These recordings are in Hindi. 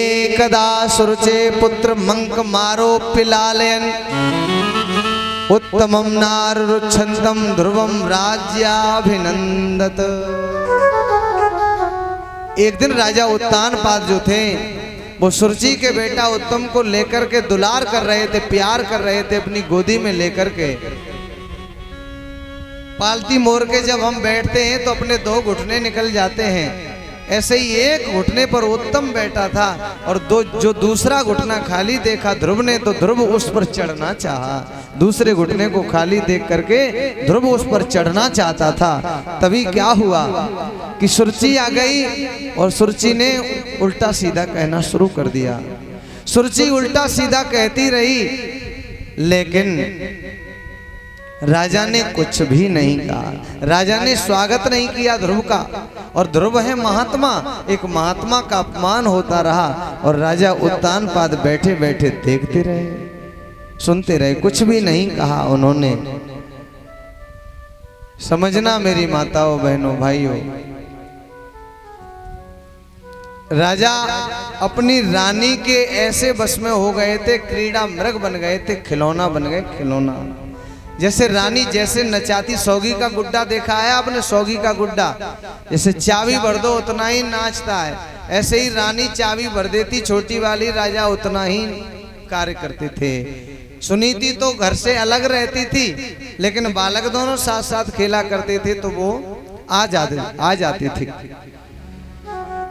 एकदा सुरुचे पुत्र मंक मारो पिलालयन उत्तमं नारुच्छन्तम ध्रुवम राज्याभिनंदत। एक दिन राजा उत्तानपाद जो थे वो सुरुचि के बेटा उत्तम को लेकर के दुलार कर रहे थे, प्यार कर रहे थे अपनी गोदी में लेकर के। पालती मोर के जब हम बैठते हैं तो अपने दो घुटने निकल जाते हैं, ऐसे ही एक घुटने पर उत्तम बैठा था और जो दूसरा घुटना खाली देखा ध्रुव ने तो ध्रुव उस पर चढ़ना चाहा। दूसरे घुटने को खाली देख करके ध्रुव उस पर चढ़ना चाहता था। तभी क्या हुआ कि सुरुचि आ गई और सुरुचि ने उल्टा सीधा कहना शुरू कर दिया। सुरुचि उल्टा सीधा कहती रही, लेकिन राजा ने कुछ भी नहीं कहा। राजा ने स्वागत नहीं किया ध्रुव का, और ध्रुव है महात्मा, एक महात्मा का अपमान होता रहा और राजा उत्तानपाद बैठे बैठे देखते रहे, सुनते रहे, कुछ भी नहीं कहा उन्होंने। समझना मेरी माताओं बहनों भाइयों, राजा अपनी रानी के ऐसे बस में हो गए थे, क्रीड़ा मृग बन गए थे, खिलौना बन गए, खिलौना। जैसे रानी जैसे नचाती, सौगी का गुड्डा देखा है आपने? सौगी का गुड्डा जैसे चाबी भर दो उतना ही नाचता है, ऐसे ही रानी चाबी भर देती छोटी वाली, राजा उतना ही कार्य करते थे। सुनीति तो घर से अलग रहती थी, लेकिन बालक दोनों साथ साथ खेला करते थे तो वो आ जाते थे।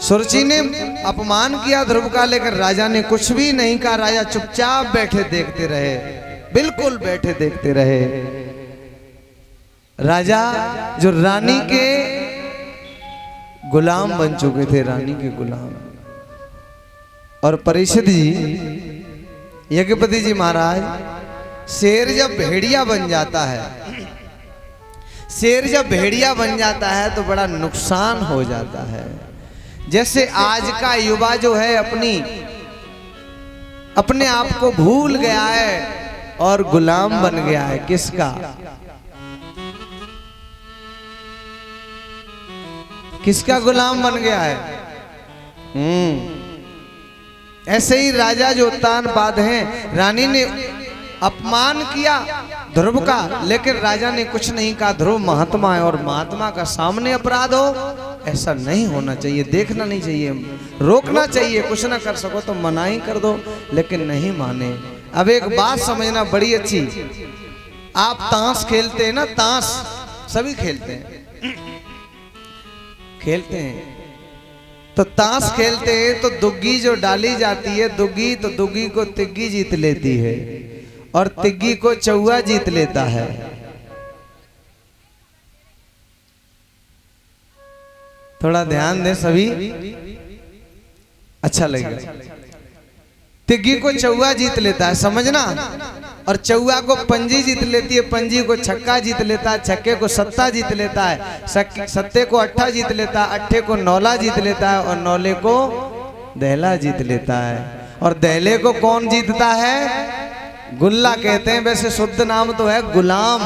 सुरुचि ने अपमान किया ध्रुव का, लेकिन राजा ने कुछ भी नहीं कहा। राजा चुपचाप बैठे देखते रहे, बिल्कुल बैठे देखते रहे। राजा जो रानी के गुलाम बन चुके थे, रानी के गुलाम। और परीक्षित जी, यज्ञपति जी महाराज, शेर जब भेड़िया बन जाता है, शेर जब भेड़िया बन जाता है तो बड़ा नुकसान हो जाता है। जैसे आज का युवा जो है अपने आप को भूल गया है और गुलाम बन गया है। किसका? किसका गुलाम बन गया है? ऐसे ही राजा जो उत्तानपाद हैं, रानी ने अपमान किया ध्रुव का, लेकिन राजा ने कुछ नहीं कहा। ध्रुव महात्मा है और महात्मा का सामने अपराध हो ऐसा नहीं होना चाहिए, देखना नहीं चाहिए, रोकना चाहिए। कुछ ना कर सको तो मनाही कर दो, लेकिन नहीं माने। अब एक बात समझना बड़ी अच्छी, आप ताश खेलते हैं ना, ताश सभी खेलते हैं, तो ताश खेलते हैं तो दुग्गी जो डाली जाती है, दुग्गी, तो दुग्गी को तिग्गी जीत लेती है और तिग्गी को चौवा जीत लेता है। थोड़ा ध्यान दें सभी, अच्छा लगेगा। तिग्गी को चौवा जीत लेता है, समझना। और चौवा को पंजी जीत लेती है, पंजी को छक्का जीत लेता है, छक्के को सत्ता जीत लेता है, सत्ते को अट्ठा जीत लेता है, अट्ठे को नौला जीत लेता है और नौले को दहला जीत लेता है। और दहले को कौन जीतता है? गुल्ला कहते हैं, वैसे शुद्ध नाम तो है गुलाम।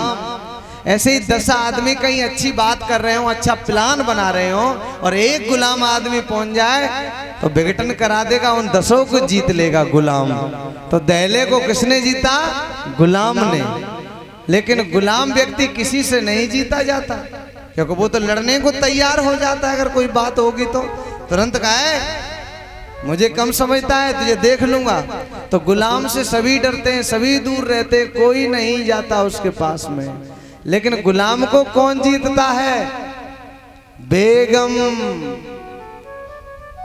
ऐसे ही 10 आदमी कहीं अच्छी बात कर रहे हो, अच्छा प्लान बना रहे हो, और एक गुलाम आदमी पहुंच जाए तो विघटन करा देगा, उन 10 को जीत लेगा गुलाम। तो दहले को किसने जीता? गुलाम ने। लेकिन गुलाम व्यक्ति किसी से नहीं जीता जाता, क्योंकि वो तो लड़ने को तैयार हो जाता है। अगर कोई बात होगी तो तुरंत कहे मुझे कम समझता है, तुझे देख लूंगा। तो गुलाम से सभी डरते हैं, सभी दूर रहते हैं, कोई नहीं जाता उसके पास में। लेकिन गुलाम को कौन जीतता है? बेगम।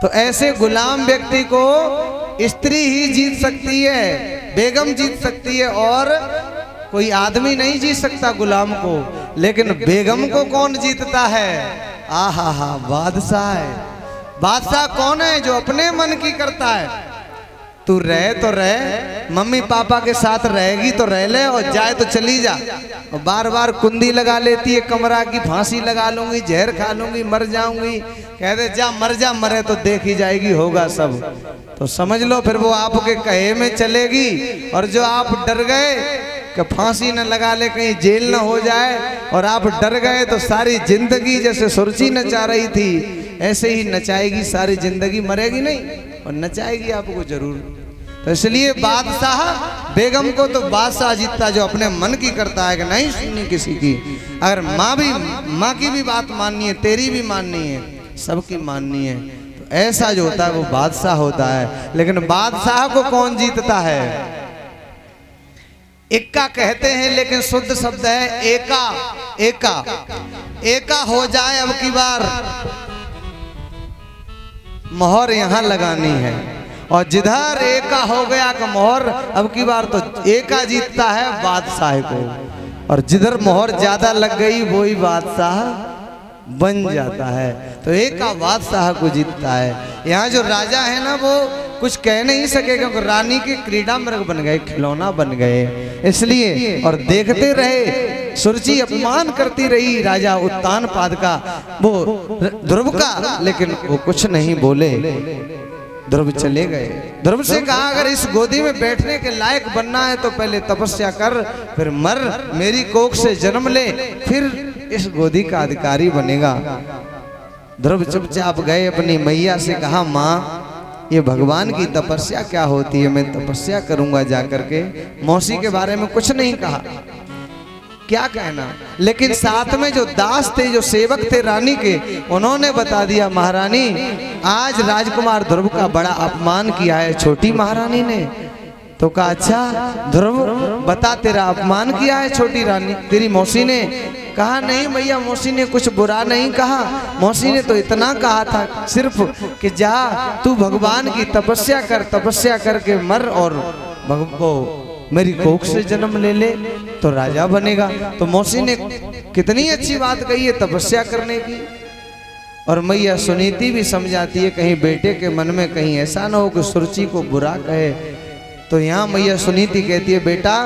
तो ऐसे गुलाम व्यक्ति को स्त्री ही जीत सकती है, बेगम जीत सकती है, और कोई आदमी नहीं जीत सकता गुलाम को। लेकिन बेगम को कौन जीतता है? आहा हा, बादशाह है। बादशाह कौन है? जो अपने मन की करता है। तू रहे तो रहे, मम्मी पापा के साथ रहेगी तो रह ले, और जाए तो चली जा। और बार बार कुंडी लगा लेती है कमरा की, फांसी लगा लूंगी, जहर खा लूंगी, मर जाऊंगी। कहते जा मर जा, मरे तो देख ही जाएगी, होगा सब। तो समझ लो फिर वो आपके कहे में चलेगी। और जो आप डर गए कि फांसी न लगा ले, कहीं जेल न हो जाए, और आप डर गए तो सारी जिंदगी जैसे सुरुचि नचा रही थी ऐसे ही नचाएगी सारी जिंदगी, मरेगी नहीं। और नचाएगी आपको जरूर। तो इसलिए बादशाह बेगम को तो बादशाह जीतता जो अपने मन की करता है कि नहीं सुननी किसी की। अगर माँ की भी बात माननी है, तेरी भी माननी है, सबकी माननी है, तो ऐसा जो होता है वो बादशाह होता है। लेकिन बादशाह को कौन जीतता है? इक्का कहते हैं लेकिन शुद्ध शब्द है एका। एका एका हो जाए अब की बार मोहर यहां लगानी है, और जिधर एका हो गया का मोहर अब की बार तो एका जीतता है बादशाह को, और जिधर मोहर ज्यादा लग गई वही बादशाह बन जाता है। तो एका बादशाह को जीतता है। यहाँ जो राजा है ना वो कुछ कह नहीं सके क्योंकि रानी के क्रीड़ा मृग बन गए, खिलौना बन गए, इसलिए। और देखते रहे, सुरुचि अपमान करती रही राजा उत्तानपाद का, वो ध्रुव का, लेकिन वो कुछ नहीं बोले। ध्रुव चले गए। ध्रुव से कहा अगर इस गोदी में बैठने के लायक बनना है तो पहले तपस्या कर, फिर मर, मेरी कोख से जन्म ले, फिर इस गोदी का अधिकारी बनेगा। ध्रुव चुपचाप गए, अपनी मैया से कहा माँ ये भगवान की तपस्या क्या होती है, मैं तपस्या करूंगा जाकर के। मौसी के बारे में कुछ नहीं कहा, क्या कहना, लेकिन साथ में जो दास थे, जो सेवक थे रानी के, उन्होंने बता दिया महारानी आज राजकुमार ध्रुव का बड़ा अपमान किया है छोटी महारानी ने। तो कहा अच्छा ध्रुव बता तेरा अपमान किया है छोटी रानी तेरी मौसी ने? कहा नहीं भैया मौसी ने कुछ बुरा नहीं कहा, मौसी ने तो इतना कहा था सिर्फ कि जा तू भगवान की तपस्या कर, तपस्या करके मर और मेरी कोख से जन्म ले ले तो राजा बनेगा। तो मौसी ने कितनी अच्छी बात कही है तपस्या करने की। और मैया सुनीति भी समझाती है कहीं बेटे के मन में कहीं ऐसा ना हो कि सुरुचि को बुरा कहे। तो यहाँ मैया सुनीति कहती है बेटा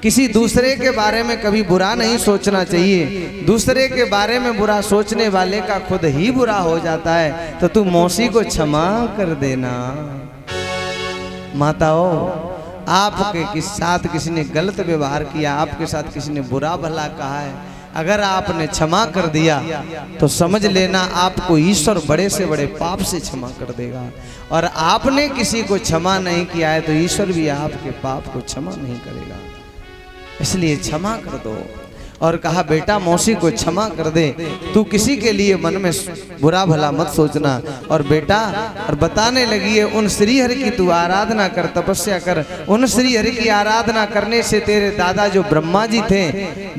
किसी दूसरे के बारे में कभी बुरा नहीं सोचना चाहिए, दूसरे के बारे में बुरा सोचने वाले का खुद ही बुरा हो जाता है। तो तू मौसी को क्षमा कर देना। माताओं आपके साथ किसी ने गलत व्यवहार किया, आपके साथ किसी ने बुरा भला कहा है, अगर आपने क्षमा कर दिया तो समझ लेना आपको ईश्वर बड़े से बड़े पाप से क्षमा कर देगा। और आपने किसी को क्षमा नहीं किया है तो ईश्वर भी आपके पाप को क्षमा नहीं करेगा, इसलिए क्षमा कर दो। और कहा बेटा मौसी को क्षमा कर दे, तू किसी के लिए मन में बुरा भला मत सोचना। और बेटा और बताने लगी है उन श्री हरि की तू आराधना कर, तपस्या कर। उन श्री हरि की आराधना करने से तेरे दादा जो ब्रह्मा जी थे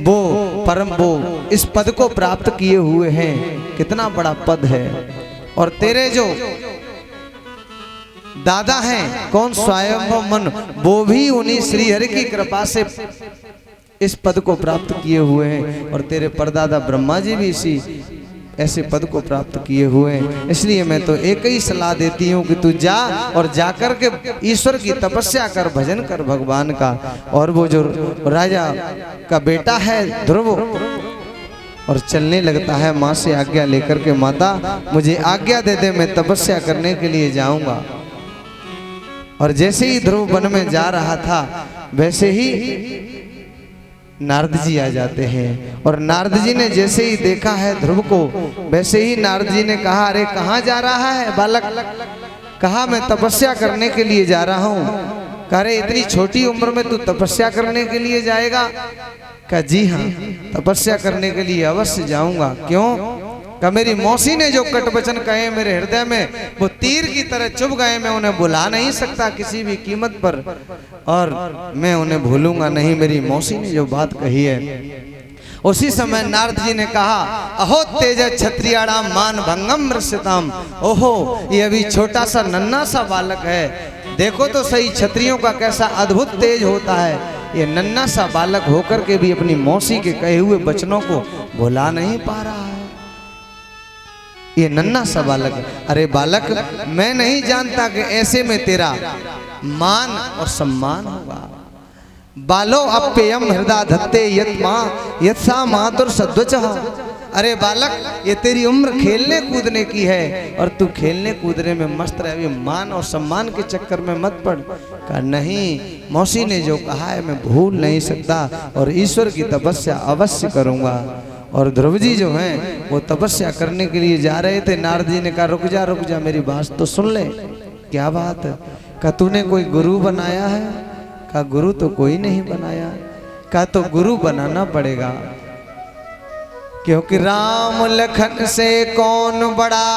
वो इस पद को प्राप्त किए हुए हैं। कितना बड़ा पद है। और तेरे जो दादा हैं कौन स्वयंभव मन, वो भी उन्हीं श्री हरि की कृपा से इस पद को प्राप्त किए हुए हैं। और तेरे परदादा ब्रह्मा जी भी इसी ऐसे पद को प्राप्त किए हुए हैं। इसलिए मैं तो एक ही सलाह देती हूँ कि तू जा और जाकर के ईश्वर की तपस्या कर, भजन कर भगवान का। और वो जो राजा का बेटा है ध्रुव और चलने लगता है माँ से आज्ञा लेकर के, माता मुझे आज्ञा दे दे मैं तपस्या करने के लिए जाऊंगा। और जैसे ही ध्रुव वन में जा रहा था वैसे ही नारद जी आ जाते हैं। और नारद जी ने जैसे ही देखा है ध्रुव को वैसे ही नारद जी ने कहा अरे कहाँ जा रहा है बालक? कहा मैं तपस्या करने के लिए जा रहा हूँ। कह रहे इतनी छोटी उम्र में तू तपस्या करने के लिए जाएगा? कहा जी हाँ तपस्या करने के लिए अवश्य जाऊंगा। क्यों? का मेरी मौसी ने जो कटवचन कहे मेरे हृदय में वो तीर की तरह चुभ गए, मैं उन्हें भुला नहीं सकता किसी भी कीमत पर, और मैं उन्हें भूलूंगा नहीं। मेरी मौसी ने जो बात कही है। उसी समय नारद जी ने कहा अहो तेज क्षत्रियाणा मान भंगम मृष्यताम। ओहो ये अभी छोटा सा नन्हा सा बालक है, देखो तो सही क्षत्रियों का कैसा अद्भुत तेज होता है। ये नन्हा सा बालक होकर के भी अपनी मौसी के कहे हुए वचनों को भुला नहीं पा रहा है। ये नन्हा सा बालक। अरे बालक मैं नहीं जानता कि ऐसे में तेरा मान और सम्मान होगा। बालो अप्ययम हृदय धत्ते यत्सा मातुर सद्वचः। अरे बालक ये तेरी उम्र खेलने कूदने की है और तू खेलने कूदने में मस्त रहे, अभी मान और सम्मान के चक्कर में मत पड़। कहा नहीं मौसी ने जो कहा है मैं भूल नहीं सकता और ईश्वर की तपस्या अवश्य करूंगा। और ध्रुव जी जो हैं वो तपस्या करने के लिए जा रहे थे। नारद जी ने कहा रुक जा मेरी बात तो सुन ले। क्या बात है? का तूने कोई गुरु बनाया है? का गुरु तो कोई नहीं बनाया। का तो गुरु बनाना पड़ेगा, क्योंकि राम लखन से कौन बड़ा,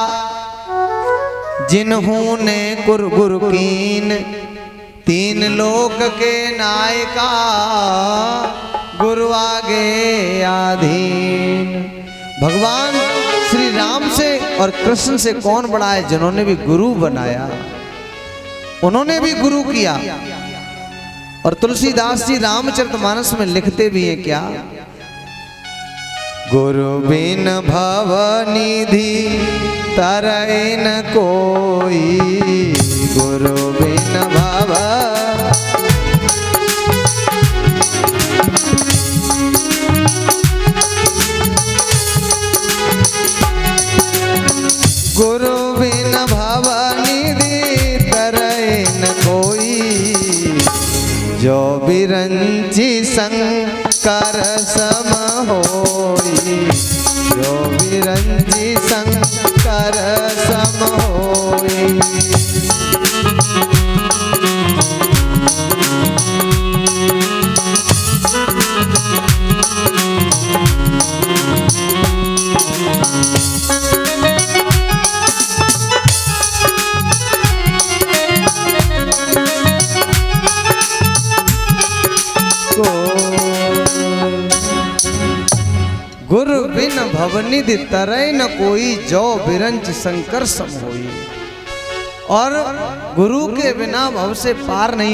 जिन्होंने गुरु कीन, तीन लोक के नायका, गुरु आगे आधीन। भगवान श्री राम से और कृष्ण से कौन बड़ा है? जिन्होंने भी गुरु बनाया, उन्होंने भी गुरु किया। और तुलसीदास जी रामचरितमानस में लिखते भी हैं क्या? गुरु बिन भव निधि तरई न कोई, गुरु बिन भव गुरु बिन भव निधि तरई न कोई, जो बिरंची शंकर सम होई, जो बिरंची शंकर सम होई। गुरु बिन भवनिधि तरई न कोई, जो बिरंच शंकर सम होई। और गुरु के बिना भव से पार नहीं।